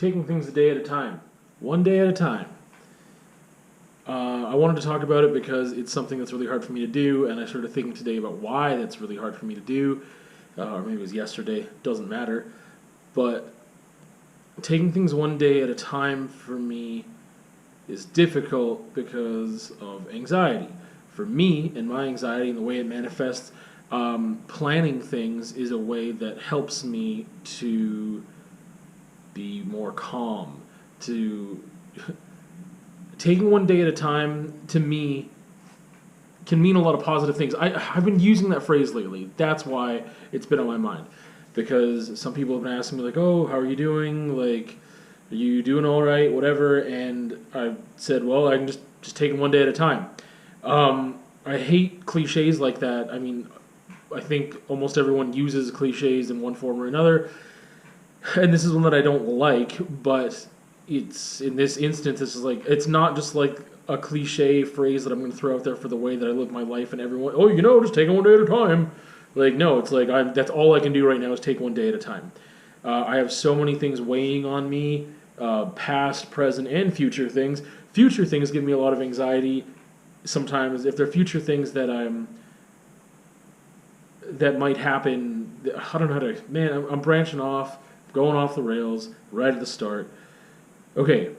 taking things a day at a time, one day at a time. I wanted to talk about it because it's something that's really hard for me to do, and I started thinking today about why that's really hard for me to do, or maybe it was yesterday, doesn't matter. But taking things one day at a time for me is difficult because of anxiety. For me and my anxiety and the way it manifests, planning things is a way that helps me to be more calm, to taking one day at a time, to me, can mean a lot of positive things. I've been using that phrase lately. That's why it's been on my mind. Because some people have been asking me, like, oh, how are you doing? Like, are you doing all right? Whatever. And I've said, well, I can just take it one day at a time. I hate cliches like that. I mean, I think almost everyone uses cliches in one form or another. And this is one that I don't like, but it's in this instance, it's not just like a cliche phrase that I'm going to throw out there for the way that I live my life, and everyone, just take it one day at a time. Like, no, it's like that's all I can do right now is take one day at a time. I have so many things weighing on me, past, present, and future things. Future things give me a lot of anxiety. Sometimes, if they're future things that that might happen, I don't know how to. Man, I'm branching off, going off the rails right at the start. Okay,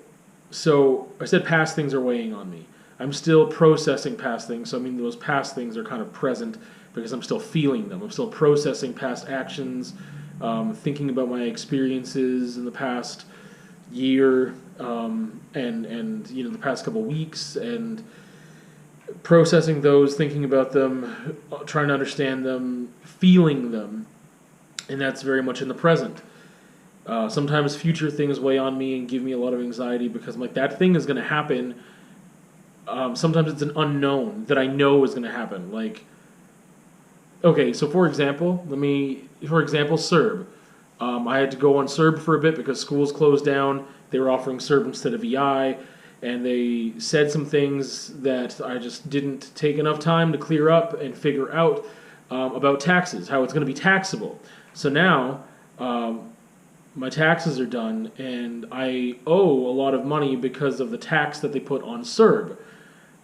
so I said past things are weighing on me. I'm still processing past things, so I mean those past things are kind of present because I'm still feeling them. I'm still processing past actions, thinking about my experiences in the past year, and the past couple weeks, and processing those, thinking about them, trying to understand them, feeling them, and that's very much in the present. Sometimes future things weigh on me and give me a lot of anxiety because I'm like, that thing is going to happen. Sometimes it's an unknown that I know is going to happen. Like, okay, so for example, CERB. I had to go on CERB for a bit because schools closed down. They were offering CERB instead of EI, and they said some things that I just didn't take enough time to clear up and figure out about taxes, how it's going to be taxable. So now, my taxes are done, and I owe a lot of money because of the tax that they put on CERB.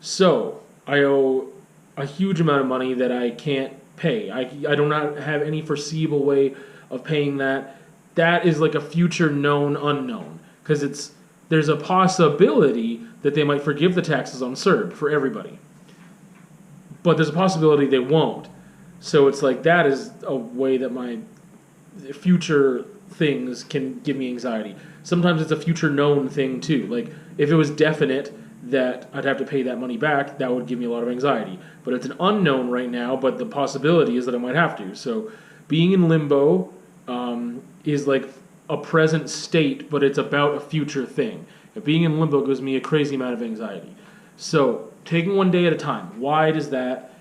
So I owe a huge amount of money that I can't pay. I do not have any foreseeable way of paying that. That is like a future known unknown, because there's a possibility that they might forgive the taxes on CERB for everybody, but there's a possibility they won't. So it's like that is a way that my future things can give me anxiety. Sometimes it's a future known thing too. Like if it was definite that I'd have to pay that money back, that would give me a lot of anxiety. But it's an unknown right now, but the possibility is that I might have to. So being in limbo is like a present state, but it's about a future thing. And being in limbo gives me a crazy amount of anxiety. So taking one day at a time, why does that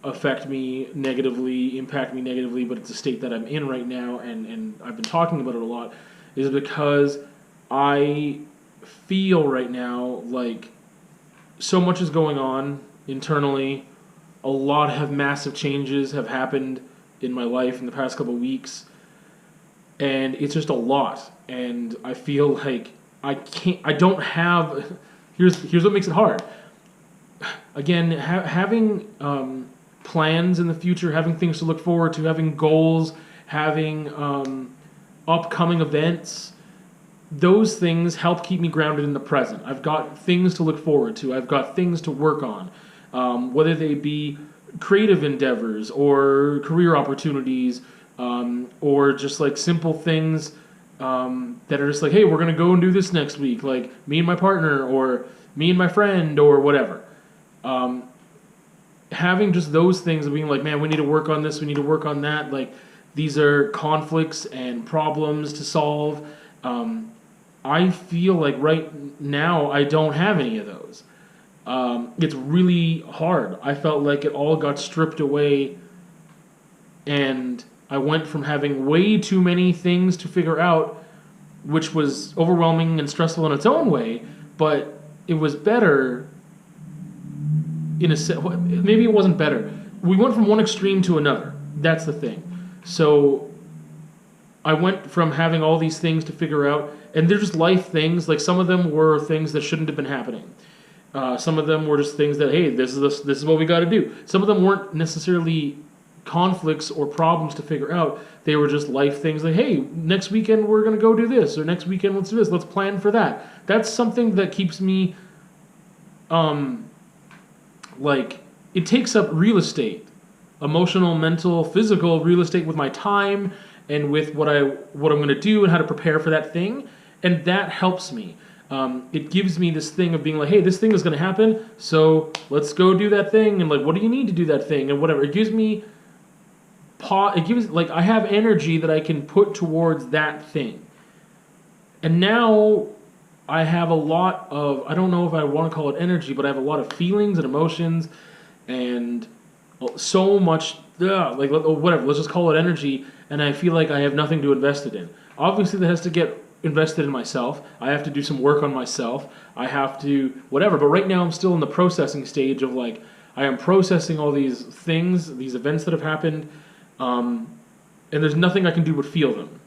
affect me negatively, impact me negatively, but it's a state that I'm in right now, and I've been talking about it a lot, is because I feel right now like so much is going on internally. A lot of massive changes have happened in my life in the past couple of weeks, and it's just a lot, and I feel like here's what makes it hard. Again, having plans in the future, having things to look forward to, having goals, having upcoming events, those things help keep me grounded in the present. I've got things to look forward to. I've got things to work on, whether they be creative endeavors or career opportunities, or just like simple things that are just like, hey, we're going to go and do this next week, like me and my partner or me and my friend or whatever. Having just those things of being like, man, we need to work on this, we need to work on that. Like, these are conflicts and problems to solve. I feel like right now I don't have any of those. It's really hard. I felt like it all got stripped away, and I went from having way too many things to figure out, which was overwhelming and stressful in its own way, but it was better maybe it wasn't better. We went from one extreme to another. That's the thing. So I went from having all these things to figure out, and they're just life things. Like some of them were things that shouldn't have been happening. Some of them were just things that, hey, this is what we got to do. Some of them weren't necessarily conflicts or problems to figure out. They were just life things like, hey, next weekend we're going to go do this, or next weekend let's do this. Let's plan for that. That's something that keeps me, like, it takes up real estate, emotional, mental, physical real estate with my time and with what I'm going to do and how to prepare for that thing, and that helps me. It gives me this thing of being like, hey, this thing is going to happen, so let's go do that thing, and like, what do you need to do that thing, and whatever. It gives me, like, I have energy that I can put towards that thing. And now I have a lot of, I don't know if I want to call it energy, but I have a lot of feelings and emotions and so much, like, whatever, let's just call it energy, and I feel like I have nothing to invest it in. Obviously, that has to get invested in myself. I have to do some work on myself. I have to, whatever, but right now I'm still in the processing stage of, like, I am processing all these things, these events that have happened, and there's nothing I can do but feel them.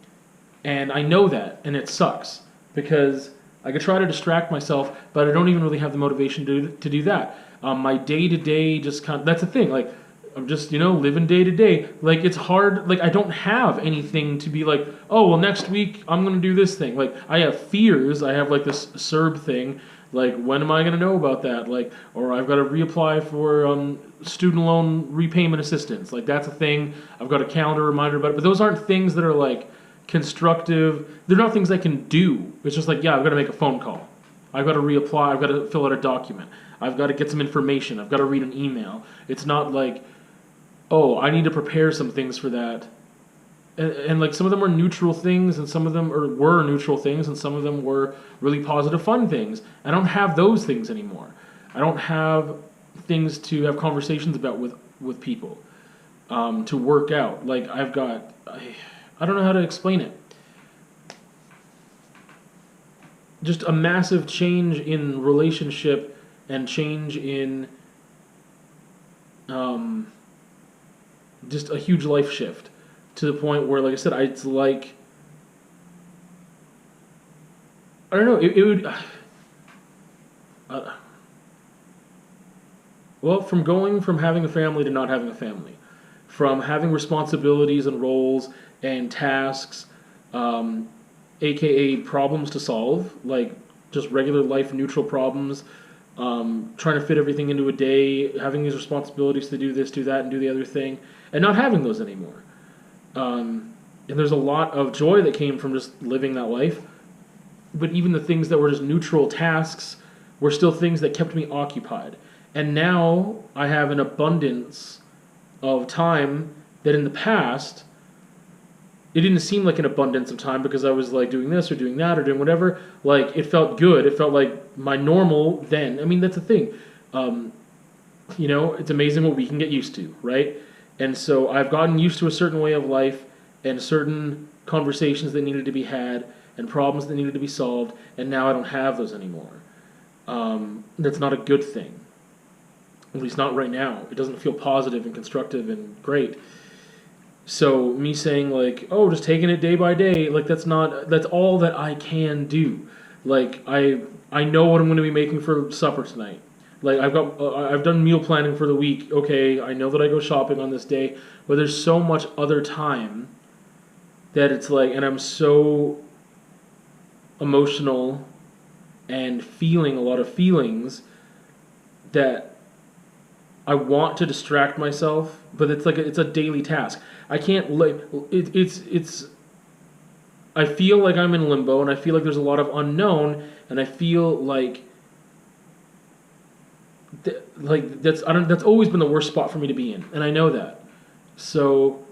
And I know that, and it sucks, because I could try to distract myself, but I don't even really have the motivation to do that. My day-to-day just kind of, that's the thing, like, I'm just, living day-to-day. Like, it's hard, like, I don't have anything to be like, oh, well, next week I'm going to do this thing. Like, I have fears, I have, like, this CERB thing, like, when am I going to know about that? Like, or I've got to reapply for student loan repayment assistance. Like, that's a thing. I've got a calendar reminder about it. But those aren't things that are, like, constructive. They're not things I can do. It's just like, yeah, I've got to make a phone call. I've got to reapply. I've got to fill out a document. I've got to get some information. I've got to read an email. It's not like, oh, I need to prepare some things for that. And like, some of them are neutral things, and some of them were neutral things, and some of them were really positive, fun things. I don't have those things anymore. I don't have things to have conversations about with people, to work out. Like, I don't know how to explain it. Just a massive change in relationship and change in just a huge life shift, to the point where, like I said, it's like, I don't know, it would, well, from going from having a family to not having a family, from having responsibilities and roles and tasks, aka problems to solve, like just regular life neutral problems, trying to fit everything into a day, having these responsibilities to do this, do that, and do the other thing, and not having those anymore. And there's a lot of joy that came from just living that life, but even the things that were just neutral tasks were still things that kept me occupied. And now I have an abundance of time that in the past, it didn't seem like an abundance of time, because I was like doing this or doing that or doing whatever. Like, it felt good. It felt like my normal then. I mean, that's the thing. It's amazing what we can get used to, right? And so I've gotten used to a certain way of life and certain conversations that needed to be had and problems that needed to be solved, and now I don't have those anymore. That's not a good thing. At least not right now. It doesn't feel positive and constructive and great. So me saying, like, oh, just taking it day by day, like, that's all that I can do. Like, I know what I'm going to be making for supper tonight. Like, I've done meal planning for the week. Okay, I know that I go shopping on this day, but there's so much other time that it's like, and I'm so emotional and feeling a lot of feelings that I want to distract myself, but it's like it's a daily task. I can't, like, it's I feel like I'm in limbo, and I feel like there's a lot of unknown, and I feel like that's always been the worst spot for me to be in, and I know that. So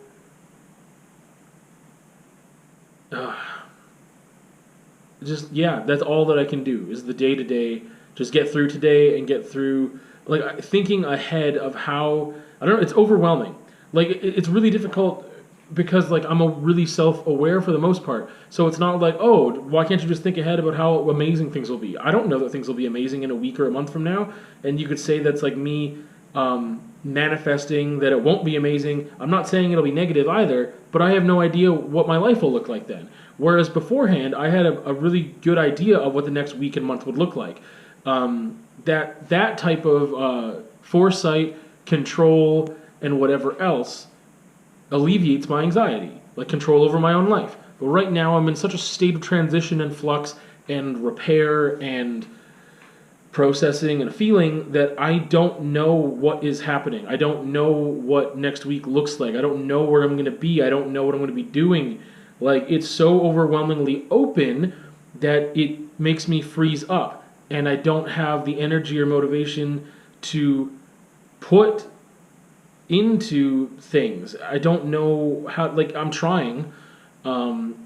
that's all that I can do, is the day to day, just get through today and get through, like, thinking ahead of how, I don't know, it's overwhelming. Like, it's really difficult, because, like, I'm a really self-aware for the most part. So it's not like, oh, why can't you just think ahead about how amazing things will be? I don't know that things will be amazing in a week or a month from now. And you could say that's like me manifesting that it won't be amazing. I'm not saying it'll be negative either, but I have no idea what my life will look like then. Whereas beforehand, I had a really good idea of what the next week and month would look like. That type of foresight, control, and whatever else alleviates my anxiety, like control over my own life. But right now, I'm in such a state of transition and flux and repair and processing and feeling that I don't know what is happening. I don't know what next week looks like. I don't know where I'm going to be. I don't know what I'm going to be doing. Like, it's so overwhelmingly open that it makes me freeze up. And I don't have the energy or motivation to put into things. I don't know how, like, I'm trying, and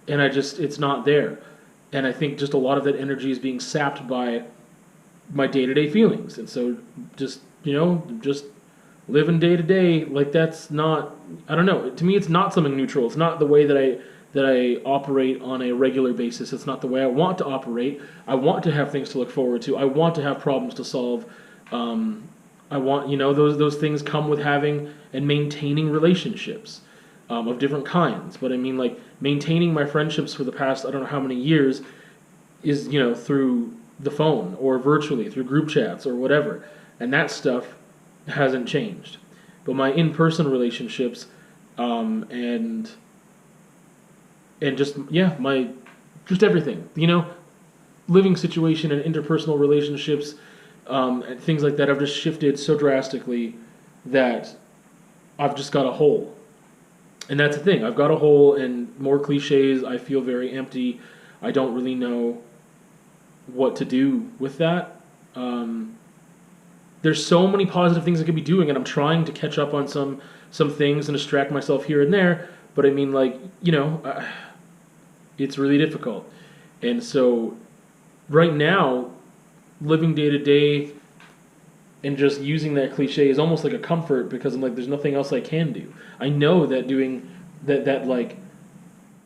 it's not there. And I think just a lot of that energy is being sapped by my day-to-day feelings. And so just living day to day, like, that's not, I don't know. To me, it's not something neutral. It's not the way that I operate on a regular basis. It's not the way I want to operate. I want to have things to look forward to. I want to have problems to solve. I want, those things come with having and maintaining relationships of different kinds. But I mean, like, maintaining my friendships for the past, I don't know how many years, is, through the phone or virtually, through group chats or whatever. And that stuff hasn't changed. But my in-person relationships, and just, just everything, living situation and interpersonal relationships, and things like that have just shifted so drastically that I've just got a hole. And that's the thing. I've got a hole, and more cliches, I feel very empty. I don't really know what to do with that. There's so many positive things I could be doing, and I'm trying to catch up on some things and distract myself here and there. But I mean, like, it's really difficult. And so right now, living day to day and just using that cliche is almost like a comfort, because I'm like, there's nothing else I can do. I know that doing that like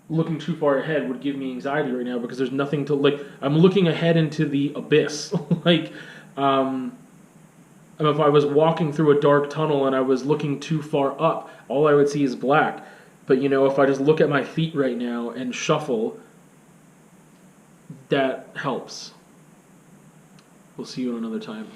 looking too far ahead would give me anxiety right now, because there's nothing to, like, I'm looking ahead into the abyss. Like, if I was walking through a dark tunnel and I was looking too far up, all I would see is black. But if I just look at my feet right now and shuffle, that helps. We'll see you another time.